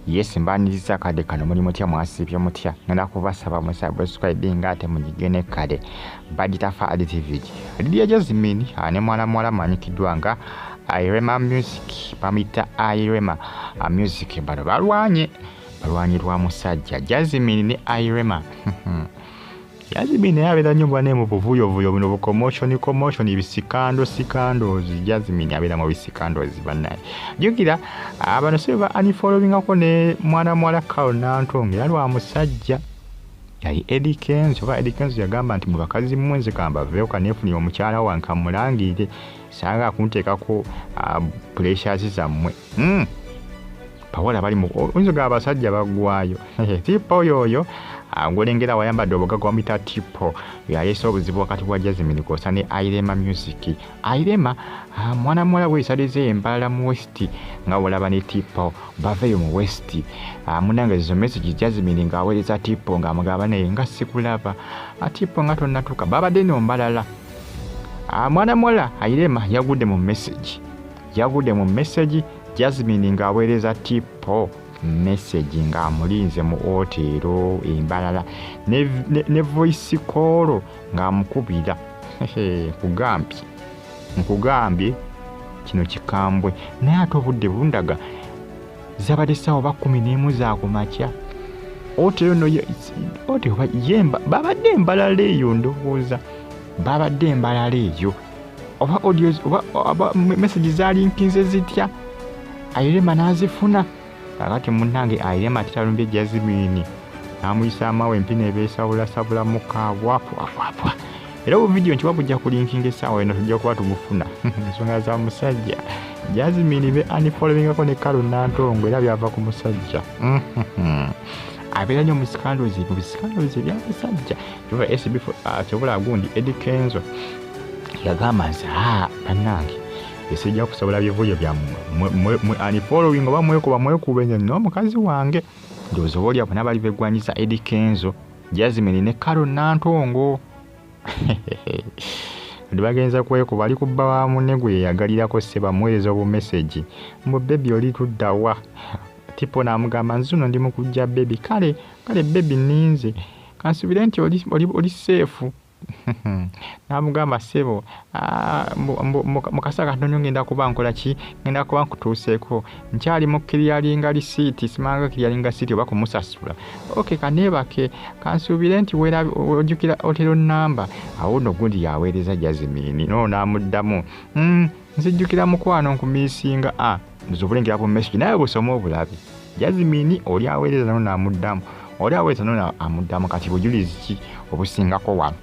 Yes mbaniriza kade kano mulimu mutya mwasibye mutya ngenda kubasaba musubscribe ngate mujigene kade bagitafa additive Lydia Jazmine ne mwana manyikiddwa nga Embeera Music pamita Embeera Music bano balwanye lwa musajja Jazmine ne Embeera Jazmine yabeera nnyo bwane mu buvuyo buno bu commotion ibisikando Jazmine yabeera mu bisikando bannaye jukira abano seba unfollowing ako ne mwana Carol Nantonge yalwa musajja yali Eddie Kenzo yagamba nti mu bakazi mwenze kamba veo kanefuni omukyala wanka mulangire sanga akunteekako pressures zammwe Pawola bali mu oyinza gaba basajja bagwayo tipo yoyo ngolengera wayambadde obugaga wamita tipo yayesa obuzibu wakati bwa Jazmine kosa ne Embeera Music mwana weesalize embala mu West nga olaba ne tipo baveyo mu West munange zo message Jazmine nga aweereza tipo nga amugamba naye nga sikulaba tipo nga tonnatuuka babadde nombalala mwana Embeera yagudde mu message Jazmine nga aweereza tipo message nga amulinze mu hotelo embalala ne voice call nga amukubira nkugambye kino kikambwe naye ate obudde bundaga zabadde ssaawa 11 za kumakya hotelo no yemba babadde embalala eyo ndowooza babadde embalala eyo oba audios oba message zalinkinze zitya Embeera nazifuna akati munnange Embeera titalumbye Jazmine amuyisa amawe empina ebeesawula sabula mukabwapo era obu video nti wabujja kulinkinga essaawa eno tujja kuba tugufuna ensonga za musajja Jazmine be unfollowingako ne Carol Nantongo era byava ku musajja abeera nnyo mu scandals ebya musajja kyobula gundi Eddie Kenzo yagamba nti bannange esijja kusobola bivuyo byammwe unfollowing oba mwekuba nno omukazi wange ndowooza obaolya bonna bali begwanyiza Eddie Kenzo Jazmine ne Carol Nantongo ndibagenza kwekuba ali kubba wa munne gwe yagalirako sebamuweereza obumessage mbu bebi oli tuddawa tipo n'amugamba nzuno ndi mukujja bebi kale bebi ninze kansubire nti oli seefu namugamba sebo mukasa katono ngenda kuba nkola ki ngenda kuba nkutuuseeko nkyali mu clearinga receipt simanga clearinga receipt oba kumusasula kanebake kansubire nti wera ojjukira hotelo namba awo no gundi yaweereza Jazmine no namuddamu nzijjukira mukwano nkumisinga nzobulengera bu message naye busoma obulabe Jazmine oli aweereza no namuddamu oli aweereza no amuddamu kati bujulizi ki obusingako wano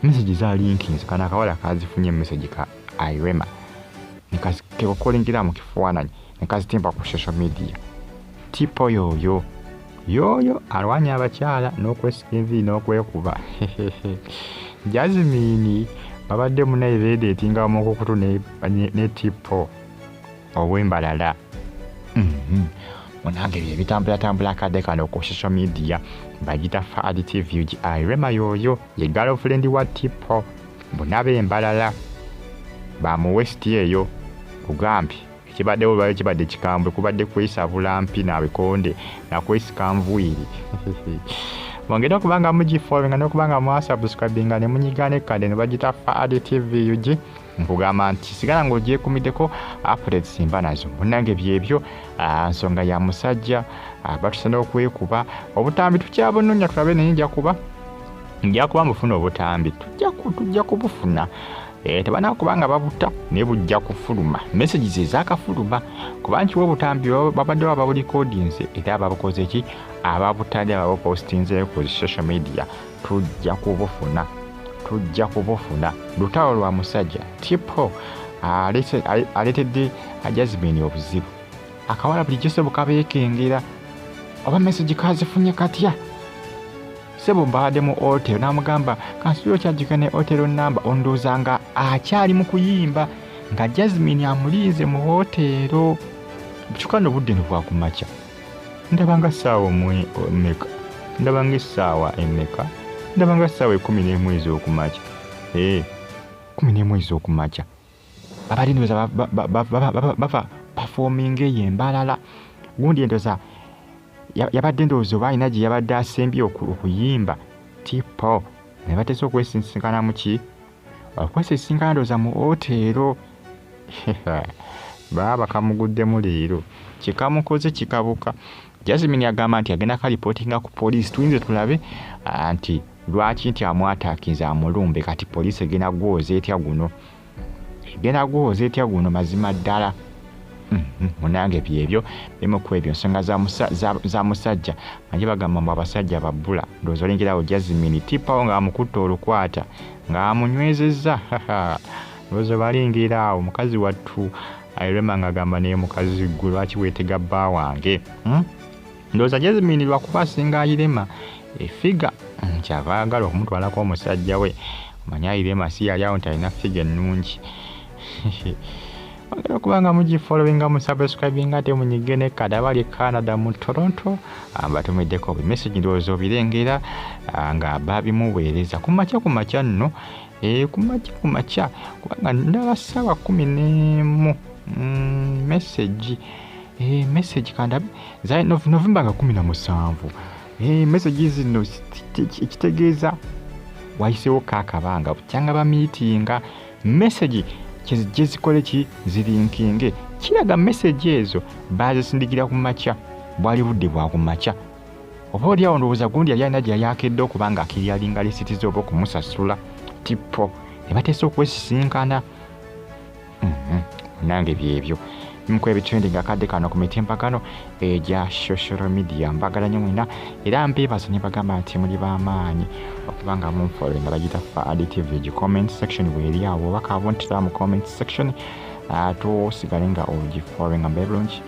message za linkings kana akawala kazifunye message ka Embeera nikazikolengera mu kifaananyi nikazitimba ku social media tipo yoyo alwanya abakyala n'okwesikinvi n'okwekuba Jazmine babadde munaye beedeetinga mukukutu ne tipo ow'embalala munange bye bitambula kadde kano ku social media bagitafa additive Embeera yoyo ye girlfriend wa tipo bonabe embalala ba mu West eyo kugambye kibadde olwayo kibadde kikambwe kubadde kwesa bulampi nabikonde nakwesika nvuiri mwongera kubanga mugifollowinga n'okubanga mwasubscribinga ne munyigane kade ne bagitafa additive nkugamba nti sigala ng'ogyekumiddeko updates simba nazo munange byebyo nsonga ya musajja batusana okwekuba obutambi tukyabunonya tulabe naye nja kuba mufuna obutambi tujja kubufuna tebanakubanga babuta naye bujja kufuluma messages ezakafuluma kuba nti obutambi babadde babulikodinze era ababukoze ki ababutadde ababupostinze ku social media tujja kubufuna lutalo lwa musajja tipo aletedde Jazmine obuzibu akawala buli kyose bukabeekengera oba message kazifunye katya sebo mbadde mu hotel namugamba kansuyo kyajjukira ne hotel namba ondooza nga akyali mu kuyimba nga Jazmine amulinze mu hotelo bukikano budde ne bwakumakya ndabanga ssaawa mmeka ndabanga essaawa emmeka ndabanga ssaawa 11 ez'okumakya 11 ez'okumakya babali ndoza bava performing ey'embalala gundi endoza yabadde ndowooza oba alina gye yabadde asembye okuyimba tipo ne bateesa okwesisinkana mu ki okwesisinkana ndowooza mu oteero baba kamuguddemu leero kikamukoze kikabuka. Jazmine agamba nti agenda kalipootinga ku poliisi tuyinze tulabe nti lwaki nti amwataakinze amulumbe kati poliisi egenda gwoza etya guno mazima ddala. Munange byebyo bimu ku ebyo nsonga za musajja manje bagamba mbu abasajja babbula ndowooza olengerawo Jazmine tippawo ng'amukutte olukwata ng'amunywezezza ndowooza balengera omukazi wattu ayirema ng'agamba naye mukazi gwe lwaki weetega bba wange. Ndowooza Jazmine lwakuba asinga ayirema efiga kyava ayagala okumutwalako omusajja we omanyi ayirema si yali awo nti alina figa ennungi. Ogera okubanga mugifollowinga mu subscribinga ate munyige ne kada abali Canada mu Toronto mbatumiddeko bimesagi ndowooza obirengera nga babimuweereza kumakya nno kumakya kubanga ndaba ssaawa 11 message kandabe za November nga 17 message zino ekitegeeza wayiseewo kaakabanga butyanga ba meetinga message kyezikole ki zirinkinge kiraga message ezo bazisindikira ku makya bwali budde bwa ku makya oba oli awo ndowooza gundi yali alina gye yakedde okubanga akiri alinga lisitiza oba okumusasula tipo ne bateesa okwesisinkana. Nange byebyo bimuku ebitrending akadde kano ku mitimbagano egya social media mbagala nnyo mwina era mbeebaza ne bagamba nti muli b'amaanyi okubanga munfollowinga bagita Fadi TV comment section bw'eri awo oba kabontera mu comment section tosigale nga ogifollowinga mbebulungi.